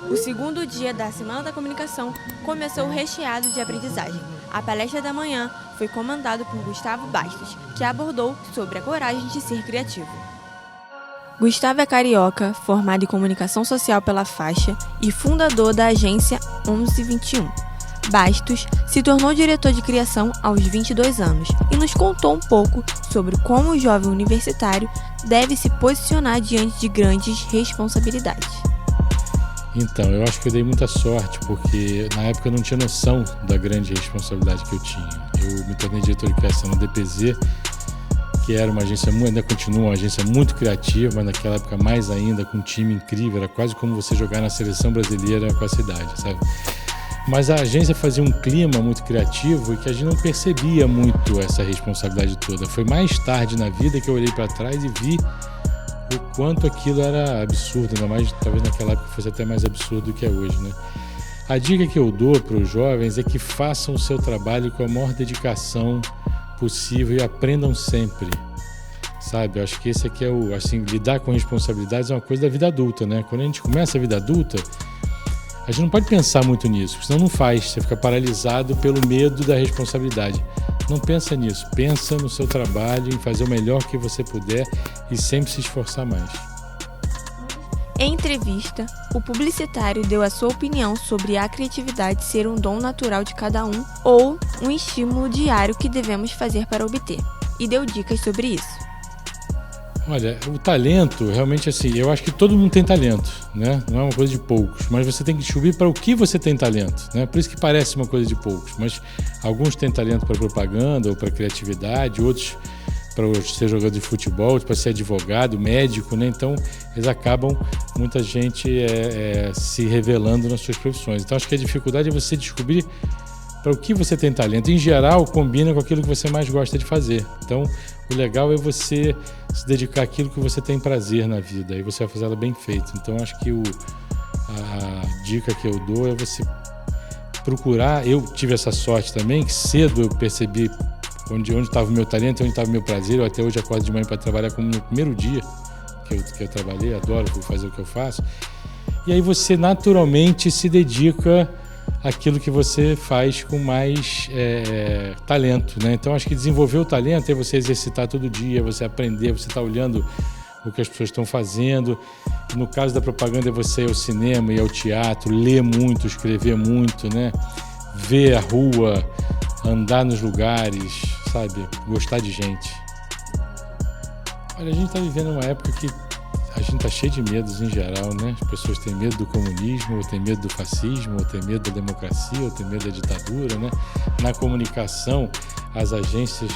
O segundo dia da Semana da Comunicação começou recheado de aprendizagem. A palestra da manhã foi comandada por Gustavo Bastos, que abordou sobre a coragem de ser criativo. Gustavo é carioca, formado em comunicação social pela Faixa e fundador da agência 1121. Bastos se tornou diretor de criação aos 22 anos e nos contou um pouco sobre como o jovem universitário deve se posicionar diante de grandes responsabilidades. Então, eu acho que eu dei muita sorte, porque na época eu não tinha noção da grande responsabilidade que eu tinha. Eu me tornei diretor de criação no DPZ, que era uma agência, ainda continua uma agência muito criativa, mas naquela época mais ainda, com um time incrível, era quase como você jogar na seleção brasileira com a cidade, sabe? Mas a agência fazia um clima muito criativo e que a gente não percebia muito essa responsabilidade toda. Foi mais tarde na vida que eu olhei para trás e vi o quanto aquilo era absurdo, ainda mais talvez naquela época fosse até mais absurdo do que é hoje, né? A dica que eu dou para os jovens é que façam o seu trabalho com a maior dedicação possível e aprendam sempre, sabe? Eu acho que esse aqui é lidar com responsabilidades é uma coisa da vida adulta, né? Quando a gente começa a vida adulta, a gente não pode pensar muito nisso, porque senão não faz, você fica paralisado pelo medo da responsabilidade. Não pensa nisso, pensa no seu trabalho, em fazer o melhor que você puder e sempre se esforçar mais. Em entrevista, o publicitário deu a sua opinião sobre a criatividade ser um dom natural de cada um ou um estímulo diário que devemos fazer para obter, e deu dicas sobre isso. Olha, o talento, realmente assim, eu acho que todo mundo tem talento, né? Não é uma coisa de poucos, mas você tem que descobrir para o que você tem talento, né? Por isso que parece uma coisa de poucos, mas alguns têm talento para propaganda ou para criatividade, outros para ser jogador de futebol, para ser advogado, médico, né? Então, eles acabam, muita gente se revelando nas suas profissões. Então, acho que a dificuldade é você descobrir para o que você tem talento. Em geral, combina com aquilo que você mais gosta de fazer. Então, o legal é você se dedicar àquilo que você tem prazer na vida, aí você vai fazer ela bem feita. Então, acho que a dica que eu dou é você procurar. Eu tive essa sorte também, que cedo eu percebi onde estava o meu talento, onde estava o meu prazer. Eu até hoje acordo de manhã para trabalhar como no primeiro dia que eu trabalhei, adoro fazer o que eu faço. E aí você naturalmente se dedica àquilo que você faz com mais talento, né? Então acho que desenvolver o talento é você exercitar todo dia, você aprender, você estar olhando o que as pessoas estão fazendo. No caso da propaganda é você ir ao cinema, ir ao teatro, ler muito, escrever muito, né? Ver a rua, andar nos lugares, sabe? Gostar de gente. Olha, a gente está vivendo uma época que a gente está cheio de medos em geral, né? As pessoas têm medo do comunismo, ou têm medo do fascismo, ou têm medo da democracia, ou têm medo da ditadura, né? Na comunicação, as agências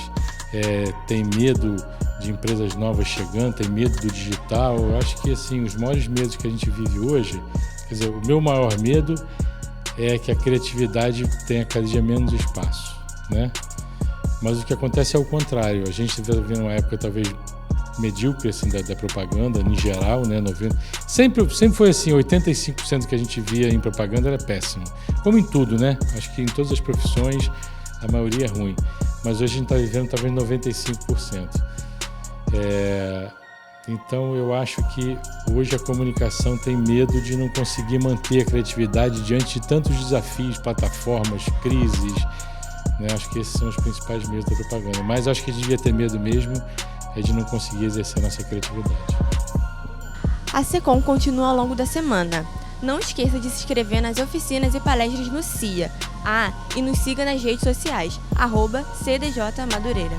têm medo de empresas novas chegando, têm medo do digital. Eu acho que, assim, os maiores medos que a gente vive hoje, quer dizer, o meu maior medo é que a criatividade tenha cada dia menos espaço, né? Mas o que acontece é o contrário. A gente está vivendo uma época talvez medíocre assim, da propaganda em geral, né? Sempre foi assim, 85% que a gente via em propaganda era péssimo. Como em tudo, né? Acho que em todas as profissões a maioria é ruim. Mas hoje a gente está vivendo talvez 95%. Então eu acho que hoje a comunicação tem medo de não conseguir manter a criatividade diante de tantos desafios, plataformas, crises, né? Acho que esses são os principais medos da propaganda. Mas acho que a gente devia ter medo mesmo de não conseguir exercer a nossa criatividade. A Secom continua ao longo da semana. Não esqueça de se inscrever nas oficinas e palestras no CIA. E nos siga nas redes sociais, @CDJ Madureira.